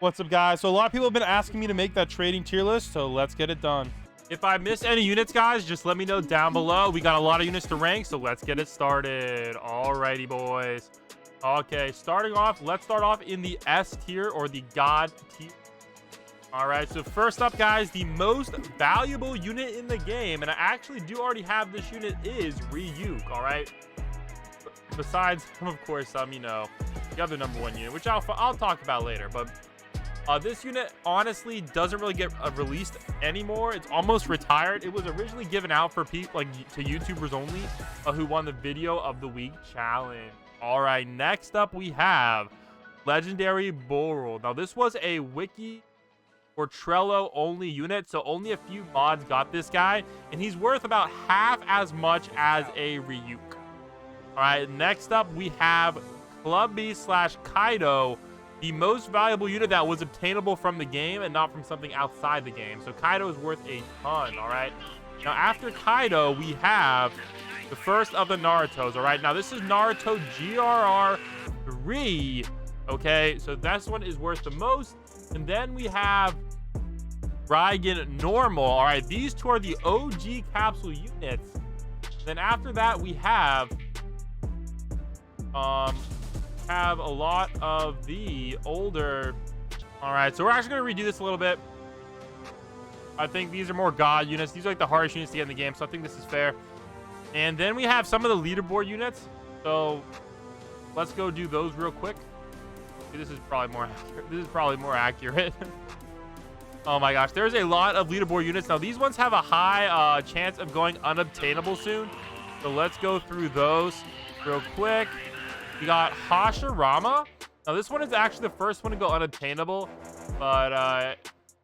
What's up, guys? So a lot of people have been asking me to make that trading tier list, so let's get it done. If I miss any units, guys, just let me know down below. We got a lot of units to rank, so let's get it started. Alrighty, boys. Okay, starting off, let's start off in the S tier, or the God tier. All right, so first up, guys, the most valuable unit in the game, and I actually do already have this unit, is Ryuk. All right, besides, of course, you know, the other #1 unit, which I'll talk about later. But this unit honestly doesn't really get released anymore. It's almost retired. It was originally given out for people, like, to YouTubers only, who won the video of the week challenge. All right, next up we have Legendary Borrel. Now this was a wiki or Trello only unit, so only a few mods got this guy, and he's worth about half as much as a Ryuk. All right, next up we have Clubby/Kaido, the most valuable unit that was obtainable from the game and not from something outside the game. So Kaido is worth a ton. All right, now after Kaido we have the first of the Narutos. All right, now this is Naruto GRR 3. Okay, so this one is worth the most. And then we have Raigen Normal. All right, these two are the OG capsule units. Then after that, we have a lot of the older. All right, so we're actually gonna redo this a little bit. I think these are more God units. These are like the hardest units to get in the game, so I think this is fair. And then we have some of the leaderboard units. So let's go do those real quick. This is probably more accurate. This is probably more accurate. Oh my gosh, there's a lot of leaderboard units. Now these ones have a high chance of going unobtainable soon, so let's go through those real quick. We got Hashirama. Now this one is actually the first one to go unobtainable, but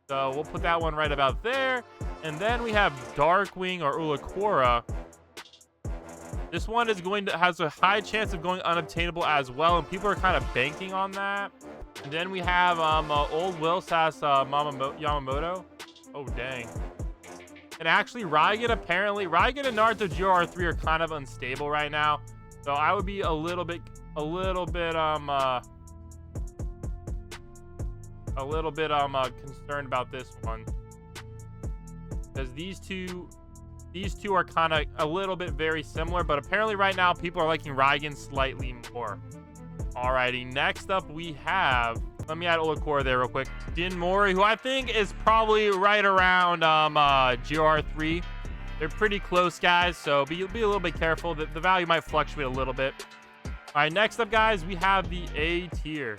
so we'll put that one right about there. And then we have Darkwing or Ulakura. This one is has a high chance of going unobtainable as well, and people are kind of banking on that. And then we have Old Will Sass Yamamoto. Oh dang. And actually Raigen and Naruto GR3 are kind of unstable right now, so I would be a little bit concerned about this one, because these two are kind of a little bit very similar, but apparently right now people are liking Raigen slightly more. Alrighty, next up we have, let me add Ulakura there real quick, Jin Mori, who I think is probably right around GR3. They're pretty close, guys, so be a little bit careful. The value might fluctuate a little bit. All right, next up, guys, we have the A tier.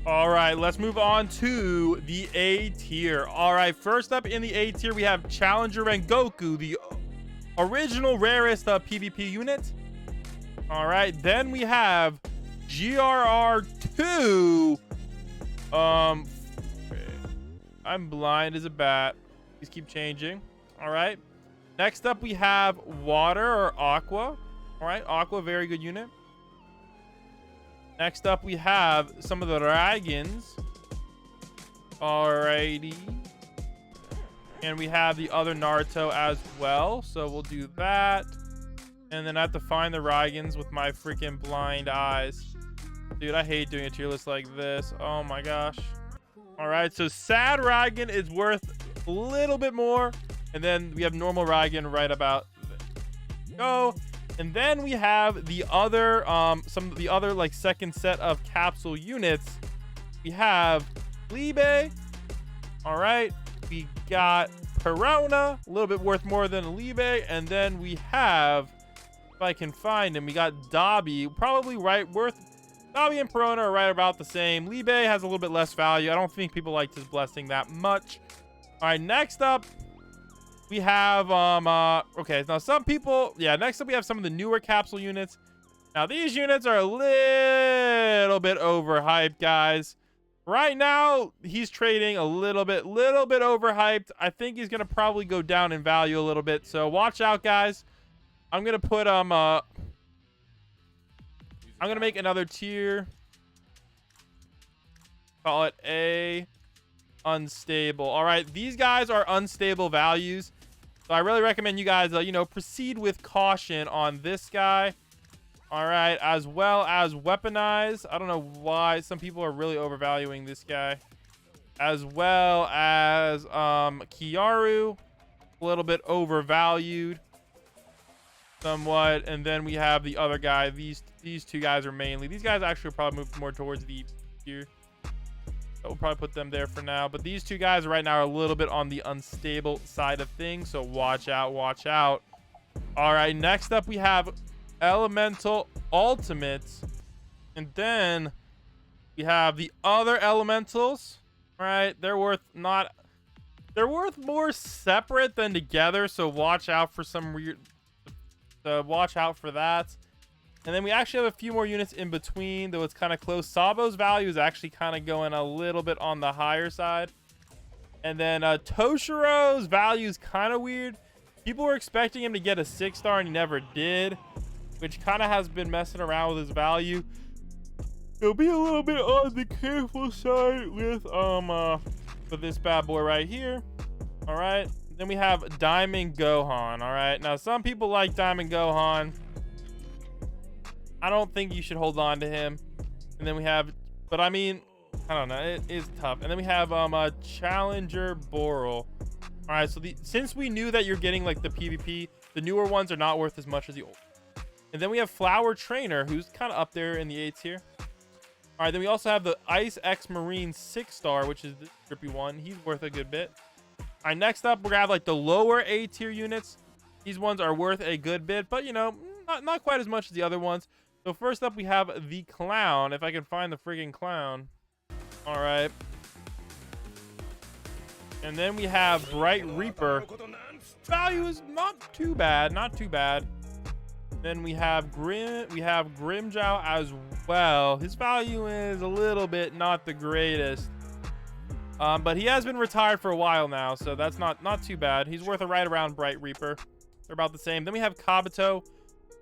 All right, let's move on to the A tier. All right, first up in the A tier, we have Challenger Rengoku, the original rarest PvP unit. All right, then we have GRR2. I'm blind as a bat. These keep changing. All right, next up we have Water or Aqua. All right, Aqua, very good unit. Next up, we have some of the Raigens. Alrighty. And we have the other Naruto as well. So we'll do that. And then I have to find the Raigens with my freaking blind eyes. Dude, I hate doing a tier list like this. Oh my gosh. Alright, so Sad Raigen is worth a little bit more. And then we have normal Raigen right about there. Go. And then we have the other, some of the other like second set of capsule units. We have Libe. All right. We got Perona, a little bit worth more than Libe. And then we have, if I can find him, we got Dabi, probably Dabi and Perona are right about the same. Libe has a little bit less value. I don't think people like his blessing that much. All right, next up, we have okay, now some people, next up we have some of the newer capsule units. Now these units are a little bit overhyped, guys. Right now he's trading a little bit overhyped. I think he's gonna probably go down in value a little bit, so watch out, guys. I'm gonna put I'm gonna make another tier, call it A unstable. All right, these guys are unstable values. So I really recommend you guys, proceed with caution on this guy. All right, as well as weaponize. I don't know why some people are really overvaluing this guy. As well as Kiaru, a little bit overvalued somewhat. And then we have the other guy. These two guys are mainly, these guys actually will probably move more towards the here. So we'll probably put them there for now. But these two guys right now are a little bit on the unstable side of things. So watch out, watch out. All right, next up we have Elemental Ultimates. And then we have the other Elementals. All right, they're worth more separate than together. So watch out for some weird, watch out for that. And then we actually have a few more units in between, though it's kind of close. Sabo's value is actually kind of going a little bit on the higher side. And then Toshiro's value is kind of weird. People were expecting him to get a 6-star and he never did, which kind of has been messing around with his value. He'll be a little bit on the careful side with this bad boy right here. All right. Then we have Diamond Gohan. All right. Now some people like Diamond Gohan. I don't think you should hold on to him. And then we have, but I mean, I don't know, it is tough. And then we have Challenger Boral. All right, so since we knew that you're getting like the PvP, the newer ones are not worth as much as the old. And then we have Flower Trainer, who's kind of up there in the 8s here. All right, then we also have the Ice X Marine 6-star, which is the drippy one. He's worth a good bit. All right, next up we're gonna have like the lower A tier units. These ones are worth a good bit, but you know, not quite as much as the other ones. So first up we have the Clown, if I can find the friggin' Clown. All right. And then we have Bright Reaper. Value is not too bad, not too bad. Then we have Grimjow as well. His value is a little bit not the greatest. But he has been retired for a while now, so that's not too bad. He's worth a right around Bright Reaper. They're about the same. Then we have Kabuto.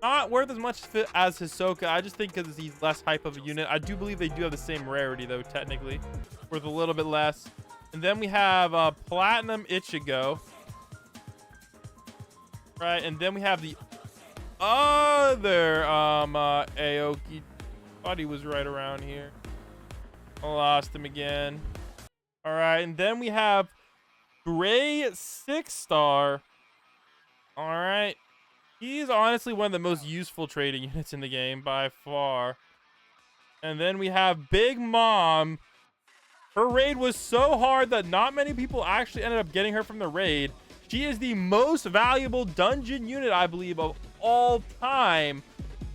Not worth as much as Hisoka. I just think because he's less hype of a unit. I do believe they do have the same rarity, though, technically. Worth a little bit less. And then we have Platinum Ichigo. Right, and then we have the other Aoki. Thought he was right around here. I lost him again. All right, and then we have Gray 6-star. All right. He's honestly one of the most useful trading units in the game by far. And then we have Big Mom. Her raid was so hard that not many people actually ended up getting her from the raid. She is the most valuable dungeon unit, I believe, of all time.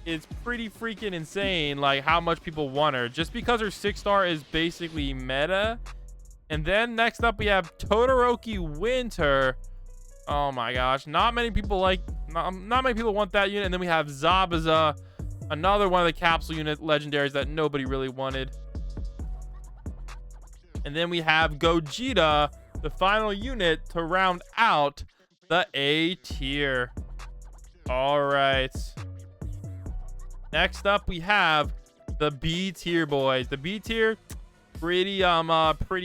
It's pretty freaking insane, like, how much people want her. Just because her 6-star is basically meta. And then next up, we have Todoroki Winter. Oh my gosh. Not many people want that unit. And then we have Zabuza, another one of the capsule unit legendaries that nobody really wanted. And then we have Gogeta, the final unit to round out the A tier. All right. Next up, we have the B tier, boys. The B tier, pretty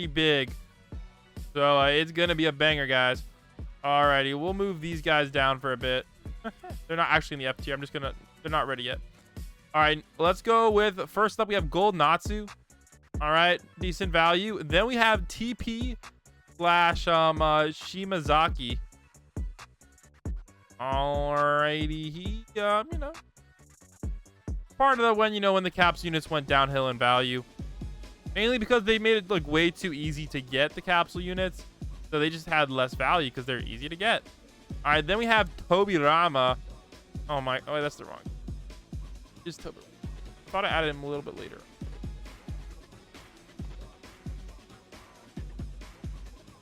big. So it's gonna be a banger, guys. Alrighty, we'll move these guys down for a bit. They're not actually in the F tier. They're not ready yet. All right, let's go with, first up, we have Gold Natsu. All right, decent value. Then we have TP slash Shimazaki. Alrighty, he, you know, part of the when the caps units went downhill in value. Mainly because they made it look way too easy to get the capsule units. So they just had less value because they're easy to get. All right, then we have Tobirama. Oh, wait, that's the wrong. Just Tobirama. I thought I added him a little bit later.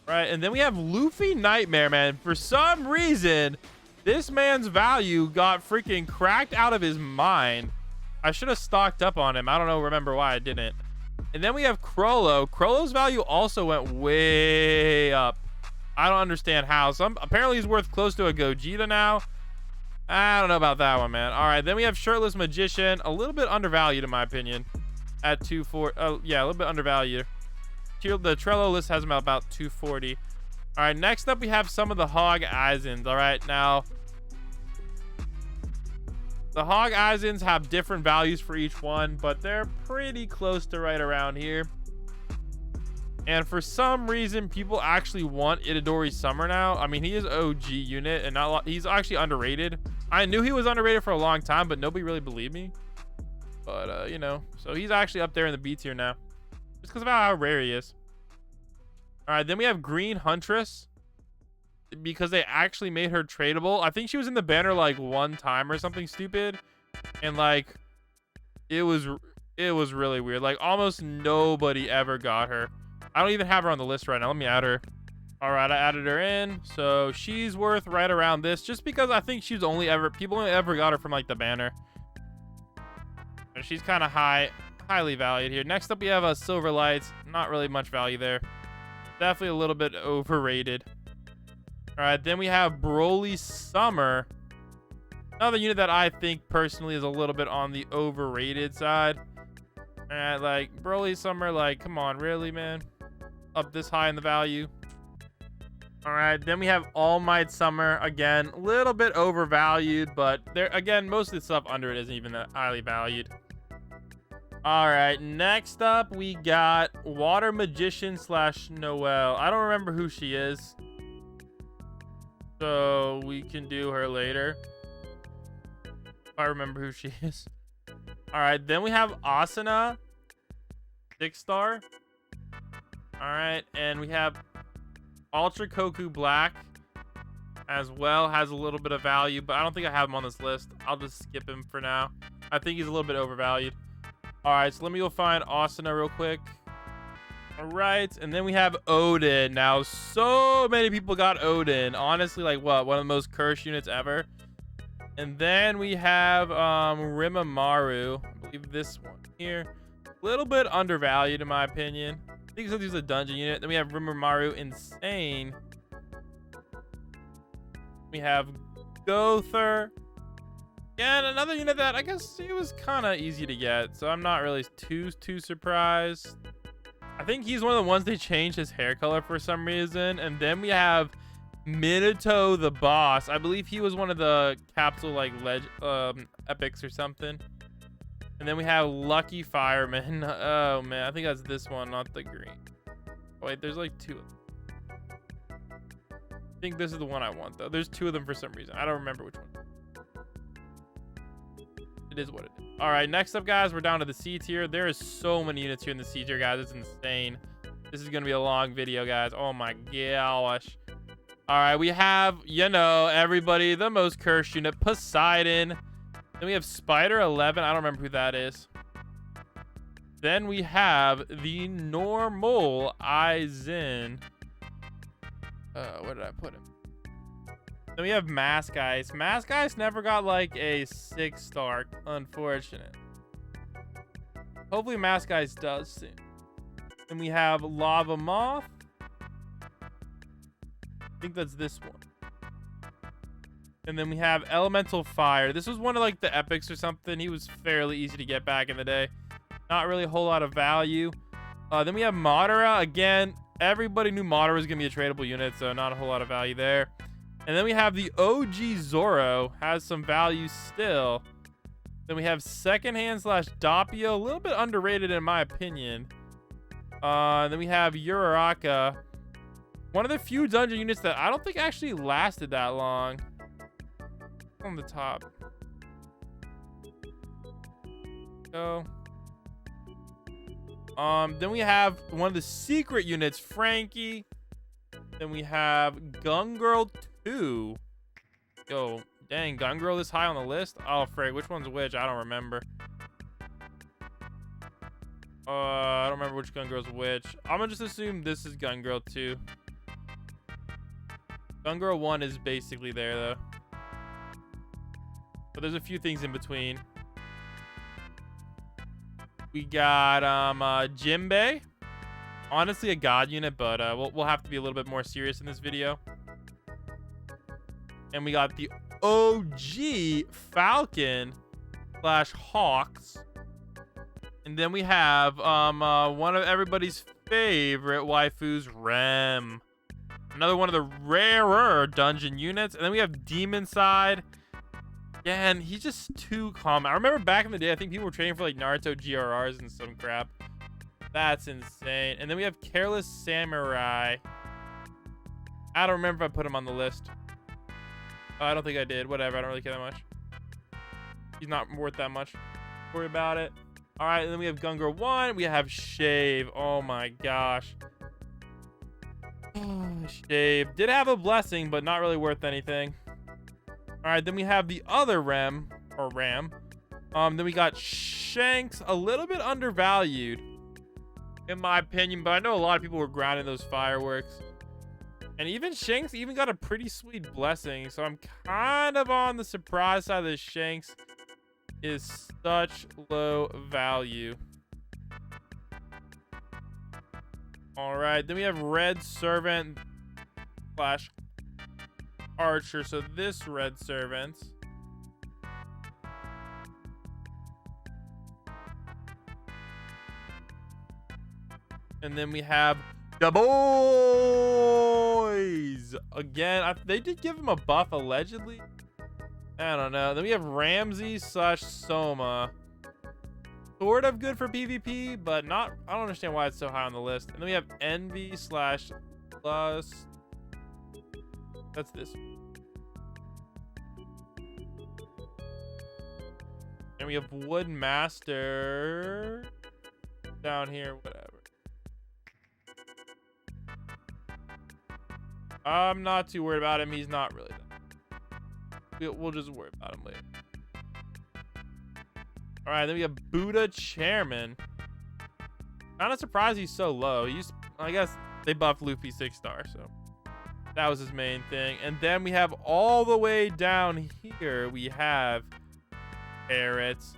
All right, and then we have Luffy Nightmare, man. For some reason, this man's value got freaking cracked out of his mind. I should have stocked up on him. I don't remember why I didn't. And then we have Crollo. Crollo's value also went way up. I don't understand how. Apparently he's worth close to a Gogeta now. I don't know about that one, man. All right, then we have Shirtless Magician. A little bit undervalued, in my opinion. At 240. Yeah, a little bit undervalued. The Trello list has him at about 240. All right, next up we have some of the Hog Eisens. All right, now The Hog Eisens have different values for each one, but they're pretty close to right around here. And for some reason, people actually want Itadori Summer now. I mean, he is OG unit, and not he's actually underrated. I knew he was underrated for a long time, but nobody really believed me. But, you know, so he's actually up there in the B tier now. Just because of how rare he is. All right, then we have Green Huntress. Because they actually made her tradable. I think she was in the banner like one time or something stupid. And like, it was really weird. Like, almost nobody ever got her. I don't even have her on the list right now. Let me add her. All right, I added her in. So she's worth right around this, just because I think she's people only ever got her from like the banner. And she's kind of highly valued here. Next up, we have Silver Lights. Not really much value there. Definitely a little bit overrated. All right, then we have Broly Summer. Another unit that I think personally is a little bit on the overrated side. All right, like Broly Summer, like, come on, really, man? Up this high in the value. All right, then we have All Might Summer. Again, a little bit overvalued, but there again, most of the stuff under it isn't even that highly valued. All right, next up we got Water Magician / Noelle. I don't remember who she is, so we can do her later if I remember who she is. All right, then we have Asuna, 6-star. All right, and we have Ultra Goku Black as well. Has a little bit of value, but I don't think I have him on this list. I'll just skip him for now. I think he's a little bit overvalued. All right, so let me go find Asuna real quick. All right, and then we have Odin. Now, so many people got Odin. Honestly, like, what? One of the most cursed units ever. And then we have Rimamaru. I believe this one here. A little bit undervalued, in my opinion. I think he's a dungeon unit. Then we have Rimamaru Insane. We have Gother. And another unit that I guess he was kind of easy to get, so I'm not really too surprised. I think he's one of the ones they changed his hair color for some reason. And then we have Minato the Boss. I believe he was one of the capsule like epics or something. And then we have Lucky Fireman. Oh man, I think that's this one, not the green. Oh, wait, there's like two of them. I think this is the one I want though. There's two of them for some reason. I don't remember which one. It is what it is. All right, next up, guys, we're down to the C tier. There is so many units here in the C tier, guys. It's insane. This is gonna be a long video, guys. Oh my gosh. All right, we have, you know, everybody, the most cursed unit, Poseidon. Then we have Spider 11. I don't remember who that is. Then we have the normal Aizen. Where did I put him? Then we have Mask Ice. Mask Ice never got like a 6-star, unfortunate. Hopefully Mask Ice does soon. Then we have Lava Moth. I think that's this one. And then we have Elemental Fire. This was one of like the epics or something. He was fairly easy to get back in the day. Not really a whole lot of value. Then we have Madara. Again, everybody knew Madara was going to be a tradable unit, so not a whole lot of value there. And then we have the OG Zoro. Has some value still. Then we have Secondhand / Doppio. A little bit underrated in my opinion. Then we have Uraraka. One of the few dungeon units that I don't think actually lasted that long. On the top. So. Then we have one of the secret units, Frankie. Then we have Gun Girl 2. Yo, dang, Gun Girl this high on the list? Oh, frig, which one's which? I don't remember. I don't remember which Gun Girl's which. I'm gonna just assume this is Gun Girl 2. Gun Girl 1 is basically there, though. But there's a few things in between. We got Jinbei. Honestly, a god unit, but we'll have to be a little bit more serious in this video. And we got the OG Falcon / Hawks. And then we have one of everybody's favorite waifus, Rem. Another one of the rarer dungeon units. And then we have Demon Side. Again, he's just too common. I remember back in the day, I think people were trading for like Naruto GRRs and some crap. That's insane. And then we have Careless Samurai. I don't remember if I put him on the list. I don't think I did. Whatever. I don't really care that much. He's not worth that much. Don't worry about it. All right. And then we have Gungar 1. We have Shave. Oh my gosh. Shave. Did have a blessing, but not really worth anything. All right. Then we have the other Ram. Then we got Shanks. A little bit undervalued, in my opinion. But I know a lot of people were grinding those fireworks. And even Shanks even got a pretty sweet blessing. So I'm kind of on the surprise side that Shanks is such low value. All right. Then we have Red Servant / Archer. So this Red Servant. And then we have the boys again. They did give him a buff allegedly. I don't know. Then we have Ramsey / Soma. Sort of good for PvP, but not. I don't understand why it's so high on the list. And then we have Envy / Lust. That's this. And we have Woodmaster down here. Whatever. I'm not too worried about him. He's not really that. We'll just worry about him later. All right, then we have Buddha Chairman. Kind of surprised he's so low. I guess they buffed Luffy 6-star, so that was his main thing. And then we have all the way down here, we have carrots.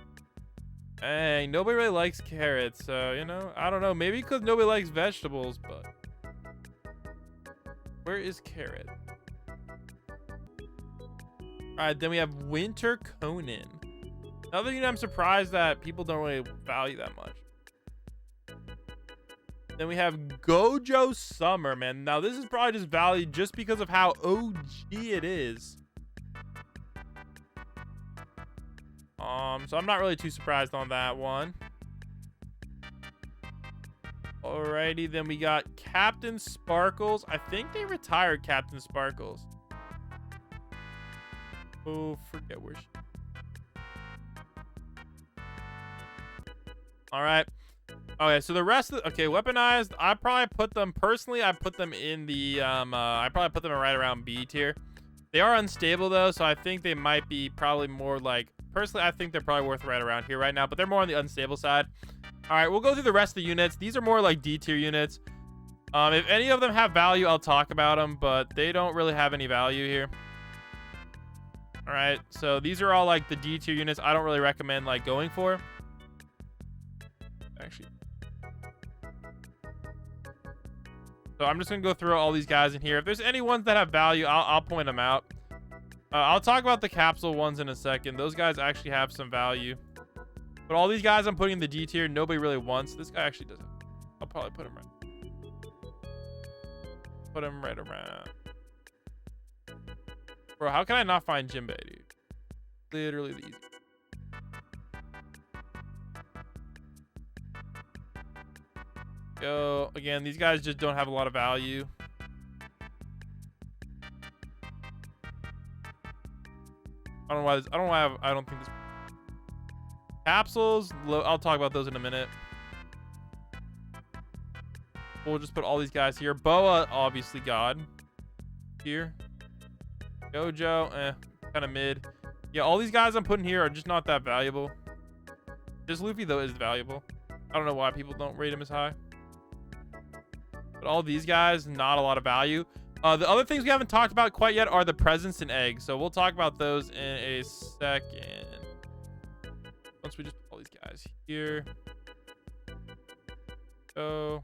Hey, nobody really likes carrots, so, you know, I don't know. Maybe because nobody likes vegetables, but where is Carrot? All right, then we have Winter Conan. Another unit I'm surprised that people don't really value that much. Then we have Gojo Summer, man. Now, this is probably just valued just because of how OG it is. So I'm not really too surprised on that one. Alrighty, then we got Captain Sparkles. I think they retired Captain Sparkles. Oh, forget where she... Alright. Okay, so the rest of... Okay, weaponized. I probably put them... Personally, I put them in the... I probably put them right around B tier. They are unstable, though, so I think they might be probably more like... Personally, I think they're probably worth right around here right now, but they're more on the unstable side. All right, we'll go through the rest of the units. These are more like D tier units. If any of them have value, I'll talk about them, but they don't really have any value here. All right, so these are all like the D tier units I don't really recommend like going for. Actually. So I'm just going to go through all these guys in here. If there's any ones that have value, I'll point them out. I'll talk about the capsule ones in a second. Those guys actually have some value. But all these guys I'm putting in the D tier, nobody really wants. This guy actually doesn't. I'll probably put him right. Put him right around. Bro, how can I not find Jinbei, dude? Literally the easy. Yo, again, these guys just don't have a lot of value. I don't know why this, I don't think this capsules, I'll talk about those in a minute. We'll just put all these guys here. Boa, obviously God. Here. Gojo, kind of mid. Yeah, all these guys I'm putting here are just not that valuable. Just Luffy, though, is valuable. I don't know why people don't rate him as high. But all these guys, not a lot of value. The other things we haven't talked about quite yet are the presents and eggs. So we'll talk about those in a second. Once we just put all these guys here. So...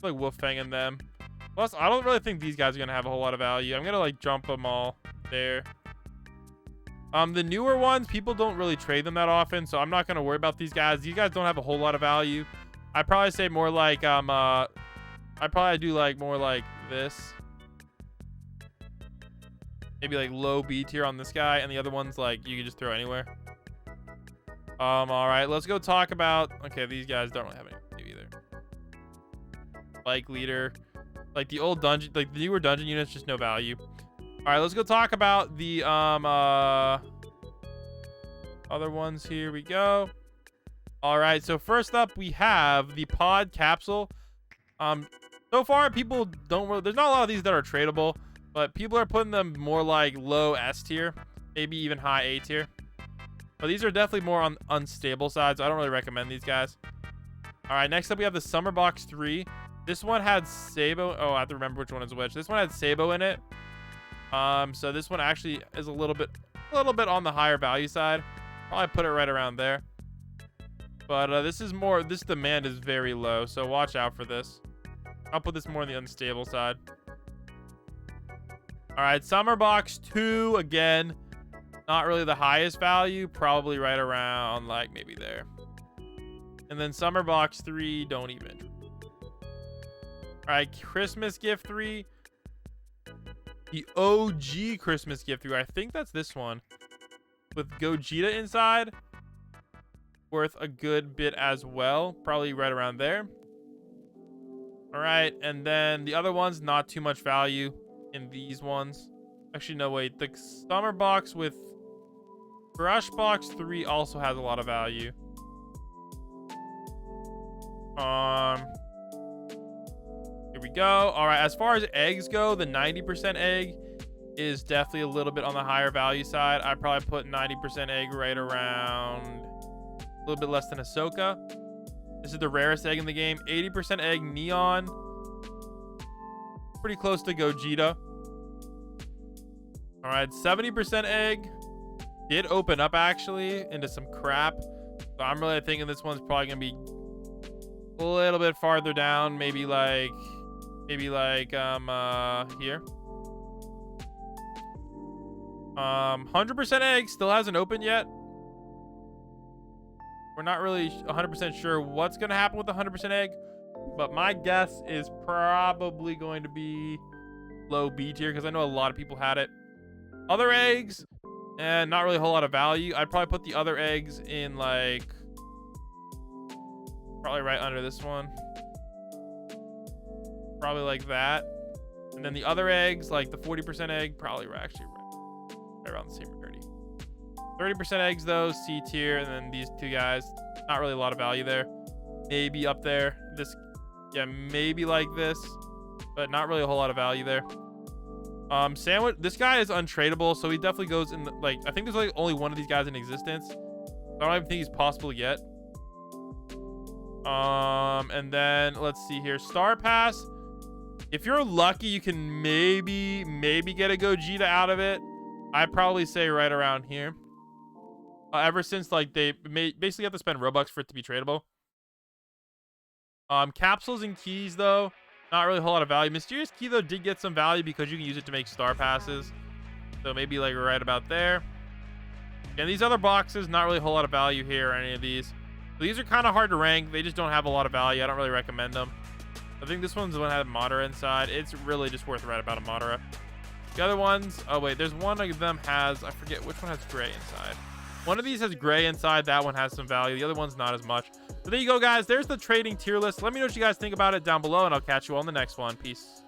like Wolfang and them. Plus, I don't really think these guys are gonna have a whole lot of value. I'm gonna like jump them all there. The newer ones, people don't really trade them that often, so I'm not gonna worry about these guys. These guys don't have a whole lot of value. I'd probably say more like I'd probably do like more like this. Maybe like low B tier on this guy, and the other ones like you can just throw anywhere. All right, let's go talk about. Okay, these guys don't really have any value either. Like leader, like the old dungeon, like the newer dungeon units, just no value. All right, let's go talk about the other ones. Here we go. All right, so first up we have the pod capsule. So far people don't really, there's not a lot of these that are tradable, but people are putting them more like low S tier, maybe even high A tier. But these are definitely more on unstable side, so I don't really recommend these guys. All right, next up we have the Summer Box 3. This one had Sabo. Oh, I have to remember which one is which. This one had Sabo in it. So this one actually is a little bit on the higher value side. Probably put it right around there. But this demand is very low, so watch out for this. I'll put this more on the unstable side. All right, Summer Box 2 again. Not really the highest value, probably right around like maybe there. And then Summer Box 3, don't even. All right, Christmas Gift 3. The OG Christmas Gift 3. I think that's this one. With Gogeta inside. Worth a good bit as well. Probably right around there. All right, and then the other ones, not too much value in these ones. Actually, no, wait. The Summer Box with Brush Box 3 also has a lot of value. Here we go. All right, as far as eggs go, the 90% egg is definitely a little bit on the higher value side. I'd probably put 90% egg right around a little bit less than Ahsoka. This is the rarest egg in the game. 80% egg Neon. Pretty close to Gogeta. All right, 70% egg. Did open up actually into some crap. So I'm really thinking this one's probably going to be a little bit farther down. Maybe like here. 100% egg still hasn't opened yet. We're not really 100% sure what's going to happen with the 100% egg, but my guess is probably going to be low B tier because I know a lot of people had it. Other eggs, and not really a whole lot of value. I'd probably put the other eggs in like probably right under this one. Probably like that. And then the other eggs, like the 40% egg, probably actually right around the same 30% eggs though, C tier, and then these two guys, not really a lot of value there. Maybe up there. This, yeah, maybe like this, but not really a whole lot of value there. Sandwich, this guy is untradeable, so he definitely goes in the, like, I think there's like only one of these guys in existence. So I don't even think he's possible yet. And then let's see here, Star Pass. If you're lucky, you can maybe get a Gogeta out of it. I'd probably say right around here. Ever since like they basically have to spend Robux for it to be tradable. Capsules and keys though, not really a whole lot of value. Mysterious Key though did get some value because you can use it to make star passes. So maybe like right about there. And these other boxes, not really a whole lot of value here or any of these. So these are kind of hard to rank. They just don't have a lot of value. I don't really recommend them. I think this one's the one that had Madara inside. It's really just worth right about a Madara. The other ones, oh wait, there's one of them has, I forget which one has gray inside. One of these has gray inside. That one has some value. The other one's not as much. So there you go, guys. There's the trading tier list. Let me know what you guys think about it down below, and I'll catch you all in the next one. Peace.